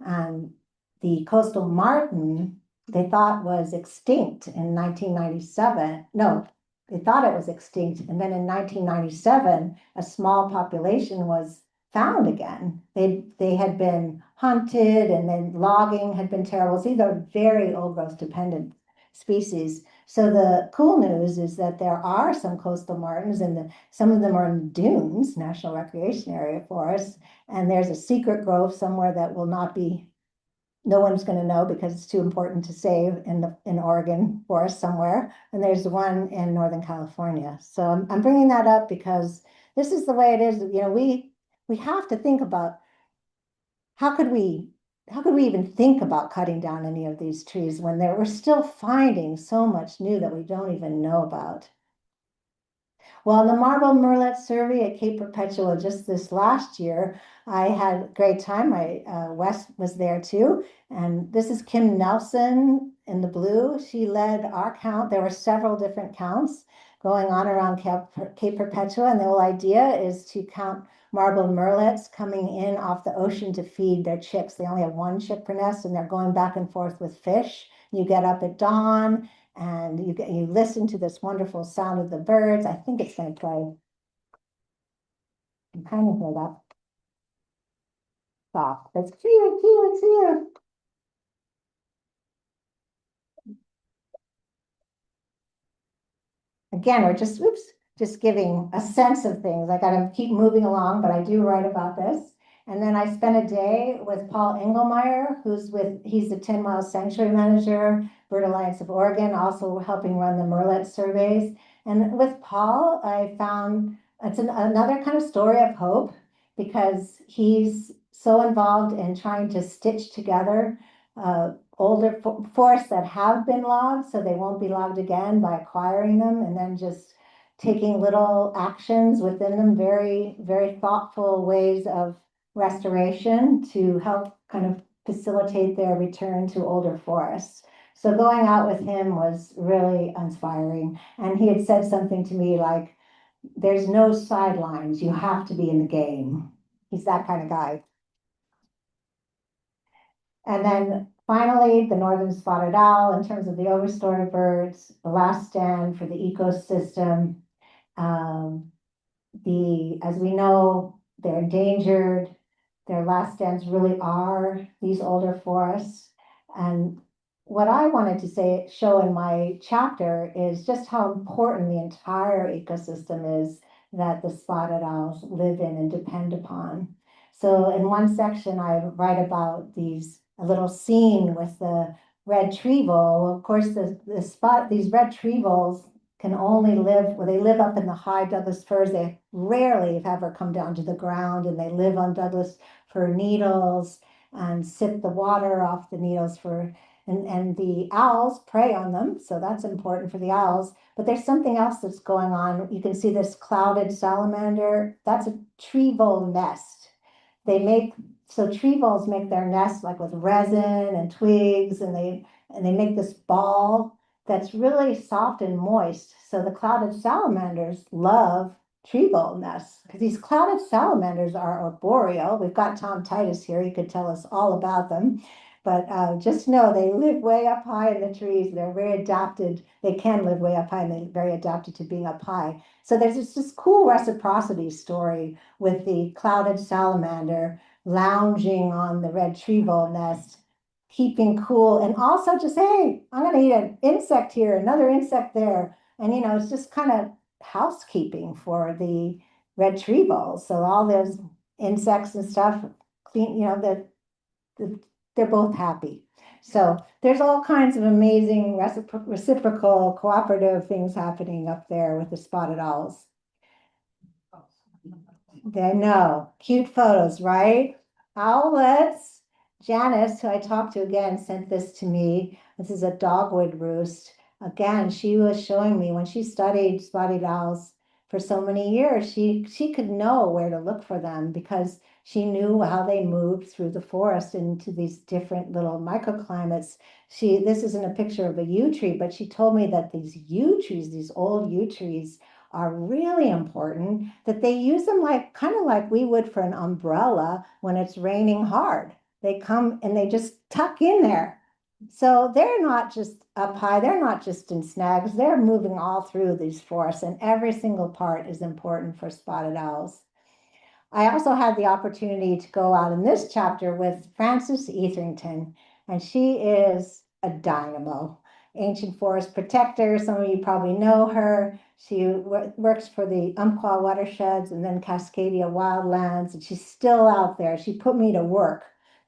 And the coastal martin, they thought was extinct in 1997. No, they thought it was extinct. And then in 1997, a small population was found again. They had been hunted, and then logging had been terrible. So these are very old growth dependent species. So the cool news is that there are some coastal martins, and some of them are in dunes, National Recreation Area forests. And there's a secret grove somewhere that will not be, no one's going to know because it's too important to save in Oregon forest somewhere. And there's one in Northern California. So I'm bringing that up because this is the way it is. We have to think about how could we even think about cutting down any of these trees when we're still finding so much new that we don't even know about. Well, in the Marble Murrelet survey at Cape Perpetua just this last year, I had a great time. Wes was there too. And this is Kim Nelson in the blue. She led our count. There were several different counts going on around Cape Perpetua. And the whole idea is to count marble murrelets coming in off the ocean to feed their chicks. They only have one chick per nest, and they're going back and forth with fish. You get up at dawn, and you listen to this wonderful sound of the birds. I think it's going to play. You kind of hear that soft. That's cute, cute, cute. Again, we're just giving a sense of things. I got to keep moving along, but I do write about this. And then I spent a day with Paul Engelmeyer, he's the 10 Mile Sanctuary Manager, Bird Alliance of Oregon, also helping run the Murrelet surveys. And with Paul, I found it's another kind of story of hope, because he's so involved in trying to stitch together older forests that have been logged so they won't be logged again by acquiring them, and then just taking little actions within them, very, very thoughtful ways of restoration to help kind of facilitate their return to older forests. So going out with him was really inspiring. And he had said something to me like, there's no sidelines, you have to be in the game. He's that kind of guy. And then finally, the northern spotted owl, in terms of the overstory birds, the last stand for the ecosystem. Um, as we know, they're endangered. Their last stands really are these older forests. And what I wanted to show in my chapter is just how important the entire ecosystem is that the spotted owls live in and depend upon. So in one section, I write about a little scene with the red tree vole. Of course, these red tree voles can only live, well, they live up in the high Douglas firs. They rarely, if ever, come down to the ground, and they live on Douglas fir needles and sip the water off the needles and the owls prey on them. So that's important for the owls. But there's something else that's going on. You can see this clouded salamander. That's a tree vole nest. So tree voles make their nest like with resin and twigs, and they make this ball that's really soft and moist. So the clouded salamanders love tree vole nests, because these clouded salamanders are arboreal. We've got Tom Titus here. He could tell us all about them. But just know they live way up high in the trees. They're very adapted. They can live way up high, and they're very adapted to being up high. So there's this cool reciprocity story with the clouded salamander lounging on the red tree vole nest, keeping cool, and also just, hey, I'm going to eat an insect here, another insect there. And, it's just kind of housekeeping for the retrieval. So all those insects and stuff clean, they're both happy. So there's all kinds of amazing reciprocal cooperative things happening up there with the spotted owls. They know. Cute photos, right? Owlets. Janice, who I talked to again, sent this to me. This is a dogwood roost. Again, she was showing me when she studied spotted owls for so many years, she could know where to look for them because she knew how they moved through the forest into these different little microclimates. This isn't a picture of a yew tree, but she told me that these yew trees, these old yew trees, are really important, that they use them like kind of like we would for an umbrella when it's raining hard. They come and they just tuck in there. So they're not just up high, they're not just in snags, they're moving all through these forests, and every single part is important for spotted owls. I also had the opportunity to go out in this chapter with Frances Etherington, and she is a dynamo, ancient forest protector. Some of you probably know her. She works for the Umpqua watersheds and then Cascadia wildlands, and she's still out there. She put me to work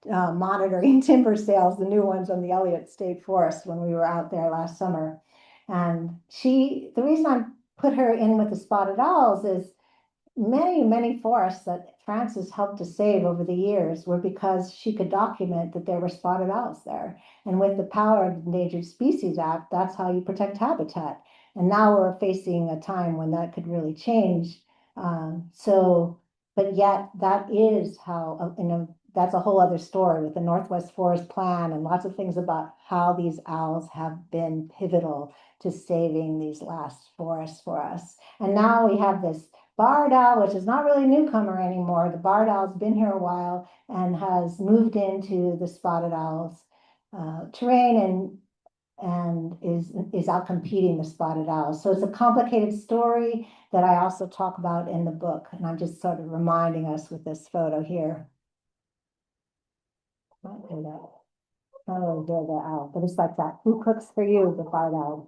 monitoring timber sales, the new ones on the Elliott State Forest when we were out there last summer. And the reason I put her in with the spotted owls is many forests that Frances helped to save over the years were because she could document that there were spotted owls there. And with the Power of Endangered Species Act, that's how you protect habitat. And now we're facing a time when that could really change. But yet that is how, that's a whole other story with the Northwest Forest Plan and lots of things about how these owls have been pivotal to saving these last forests for us. And now we have this barred owl, which is not really a newcomer anymore. The barred owl's been here a while and has moved into the spotted owl's terrain and is out competing the spotted owls. So it's a complicated story that I also talk about in the book. And I'm just sort of reminding us with this photo here. Oh, there the owl, but it's like that. Who cooks for you, the barred owl?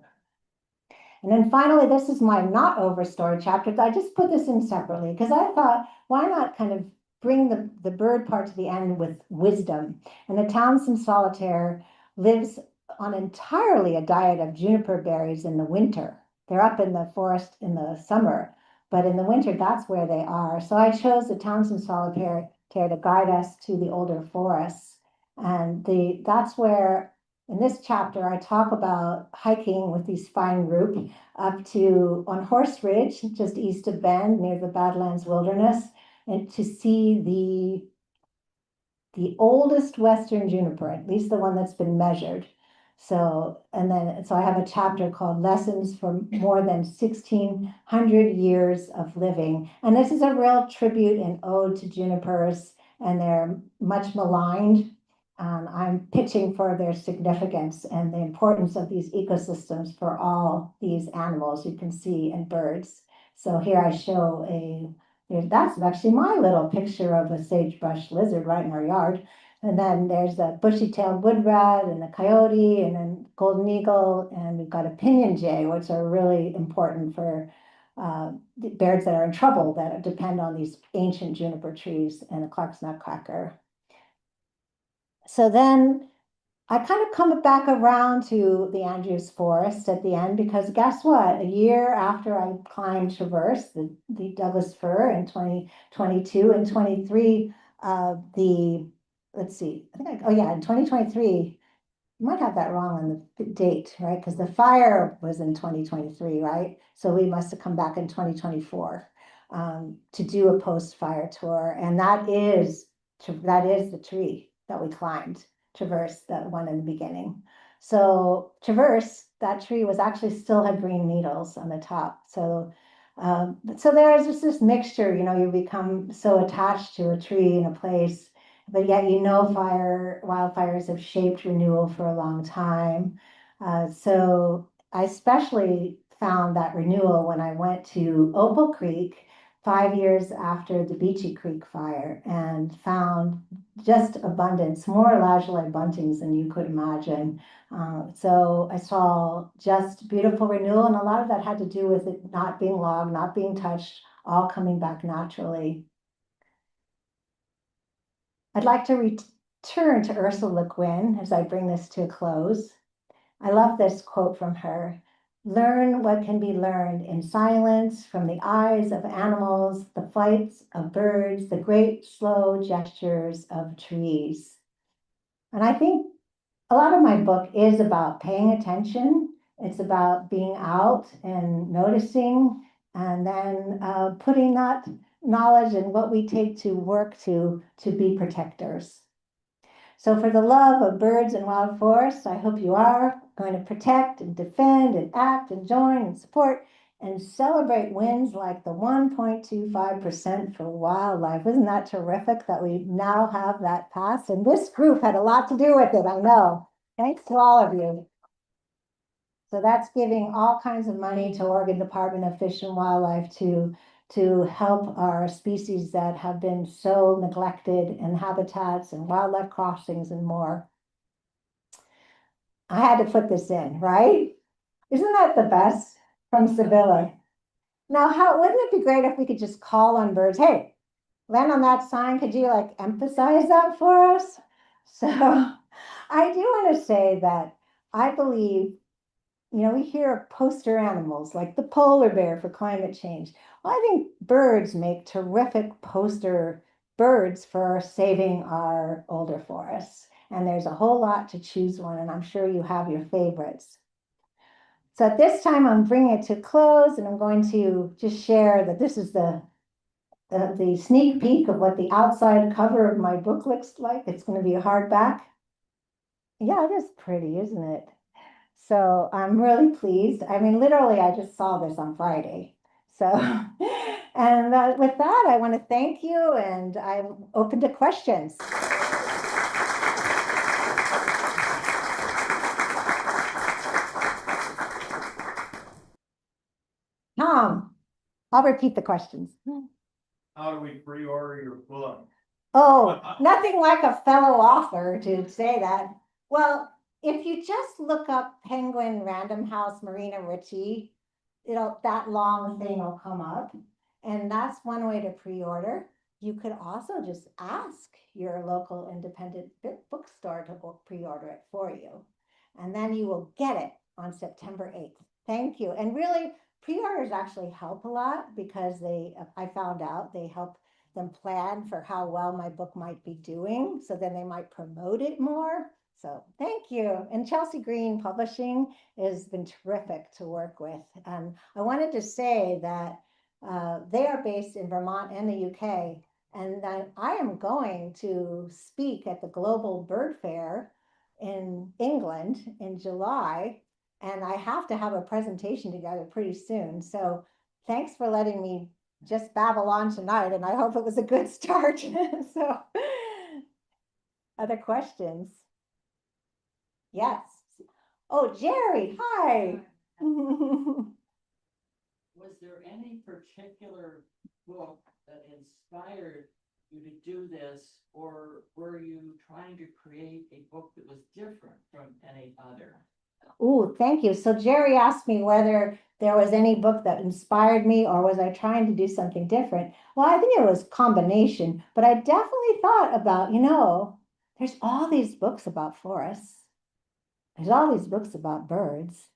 And then finally, this is my not over story chapter. I just put this in separately because I thought, why not kind of bring the bird part to the end with wisdom? And the Townsend solitaire lives on entirely a diet of juniper berries in the winter. They're up in the forest in the summer, but in the winter, that's where they are. So I chose the Townsend solitaire to guide us to the older forests. And that's where in this chapter, I talk about hiking with these fine group up to on Horse Ridge, just east of Bend, near the Badlands Wilderness, and to see the oldest Western juniper, at least the one that's been measured. So I have a chapter called Lessons from More Than 1,600 Years of Living. And this is a real tribute and ode to junipers, and they're much maligned. I'm pitching for their significance and the importance of these ecosystems for all these animals you can see and birds. So here I show that's actually my little picture of a sagebrush lizard right in our yard. And then there's a bushy-tailed wood rat and a coyote and then golden eagle. And we've got a pinyon jay, which are really important for the birds that are in trouble that depend on these ancient juniper trees, and a Clark's nutcracker. So then I kind of come back around to the Andrews Forest at the end because guess what? A year after I climbed Traverse, the Douglas fir in 2022 and 23, let's see, in 2023, you might have that wrong on the date, right? Because the fire was in 2023, right? So we must have come back in 2024 to do a post-fire tour. And that is the tree that we climbed. Traverse, that one in the beginning. So Traverse, that tree was actually still had green needles on the top. So there is just this mixture, you become so attached to a tree in a place, but yet wildfires have shaped renewal for a long time. So I especially found that renewal when I went to Opal Creek 5 years after the Beachy Creek fire and found just abundance, more lazuli buntings than you could imagine. So I saw just beautiful renewal, and a lot of that had to do with it not being logged, not being touched, all coming back naturally. I'd like to return to Ursula Le Guin as I bring this to a close. I love this quote from her. Learn what can be learned in silence from the eyes of animals, the flights of birds, the great slow gestures of trees. And I think a lot of my book is about paying attention. It's about being out and noticing and then putting that knowledge and what we take to work to be protectors. So for the love of birds and wild forests, I hope you are going to protect and defend and act and join and support and celebrate wins like the 1.25% for wildlife. Isn't that terrific that we now have that passed? And this group had a lot to do with it, I know. Thanks to all of you. So that's giving all kinds of money to Oregon Department of Fish and Wildlife to help our species that have been so neglected in habitats and wildlife crossings and more. I had to put this in, right? Isn't that the best from Sibylla? Now, wouldn't it be great if we could just call on birds? Hey, land on that sign. Could you like emphasize that for us? So I do want to say that I believe, we hear of poster animals like the polar bear for climate change. Well, I think birds make terrific poster birds for saving our older forests. And there's a whole lot to choose one, and I'm sure you have your favorites. So at this time, I'm bringing it to close, and I'm going to just share that this is the sneak peek of what the outside cover of my book looks like. It's going to be a hardback. Yeah, it is pretty, isn't it? So I'm really pleased. I mean, literally, I just saw this on Friday. So, and with that, I want to thank you, and I'm open to questions. Tom, I'll repeat the questions. How do we pre-order your book? Oh, nothing like a fellow author to say that. Well, if you just look up Penguin Random House Marina Richie, that long thing will come up. And that's one way to pre-order. You could also just ask your local independent bookstore to pre-order it for you. And then you will get it on September 8th. Thank you. And really, pre-orders actually help a lot because I found out they help them plan for how well my book might be doing. So then they might promote it more. So thank you. And Chelsea Green Publishing has been terrific to work with. And I wanted to say that they are based in Vermont and the UK. And I am going to speak at the Global Bird Fair in England in July. And I have to have a presentation together pretty soon. So thanks for letting me just babble on tonight. And I hope it was a good start. So other questions? Yes. Oh, Jerry, hi. Was there any particular book that inspired you to do this, or were you trying to create a book that was different from any other? Oh, thank you. So Jerry asked me whether there was any book that inspired me or was I trying to do something different? Well, I think it was combination, but I definitely thought about, there's all these books about forests. There's all these books about birds,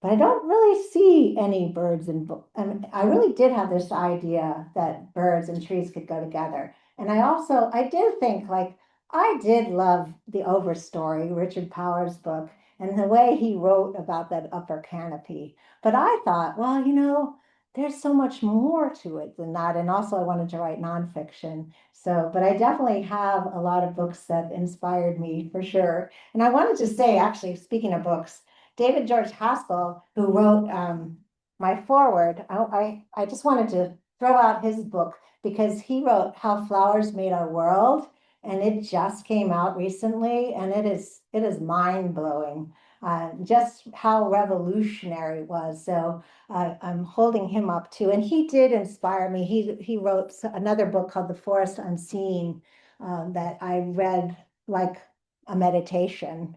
but I don't really see any birds in book. And I really did have this idea that birds and trees could go together. And I did think like, I did love the Overstory, Richard Powers' book, and the way he wrote about that upper canopy. But I thought, well, there's so much more to it than that. And also I wanted to write nonfiction. So, but I definitely have a lot of books that inspired me for sure. And I wanted to say, actually, speaking of books, David George Haskell, who wrote my foreword, I just wanted to throw out his book because he wrote How Flowers Made Our World, and it just came out recently, and it is mind-blowing. Just how revolutionary it was. So I'm holding him up too. And he did inspire me. He wrote another book called The Forest Unseen that I read like a meditation.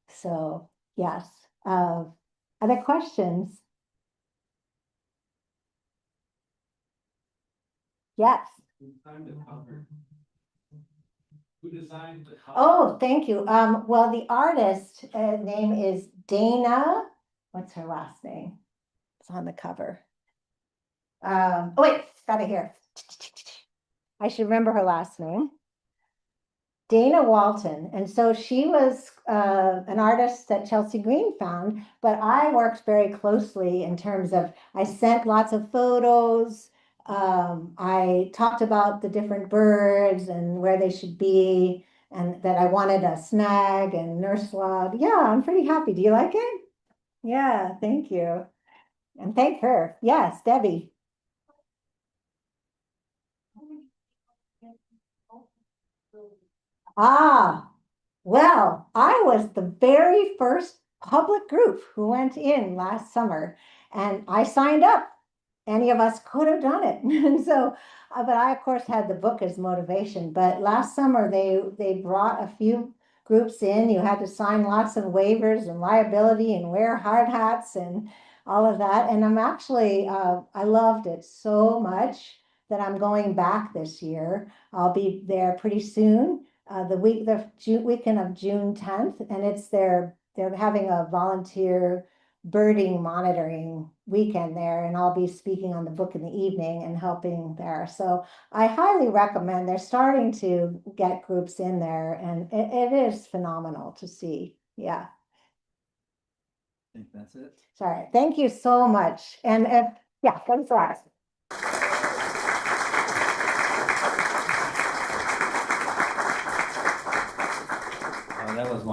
So yes. Other questions? Yes. Who designed the cover? Oh, thank you. Well, the artist name is Dana. What's her last name? It's on the cover. Oh wait, got it here. I should remember her last name. Dana Walton. And so she was an artist that Chelsea Green found, but I worked very closely in terms of I sent lots of photos. I talked about the different birds and where they should be, and that I wanted a snag and nurse log. Yeah, I'm pretty happy. Do you like it? Yeah, thank you. And thank her. Yes, Debbie. Ah, well, I was the very first public group who went in last summer, and I signed up. Any of us could have done it. And so, but I of course had the book as motivation. But last summer they brought a few groups in. You had to sign lots of waivers and liability and wear hard hats and all of that. And I'm actually I loved it so much that I'm going back this year. I'll be there pretty soon, weekend of June 10th, and they're having a volunteer birding monitoring weekend there, and I'll be speaking on the book in the evening and helping there. So I highly recommend. They're starting to get groups in there, and it is phenomenal to see. Yeah. I think that's it. Sorry. Thank you so much. And yeah, thanks for asking. That was wonderful.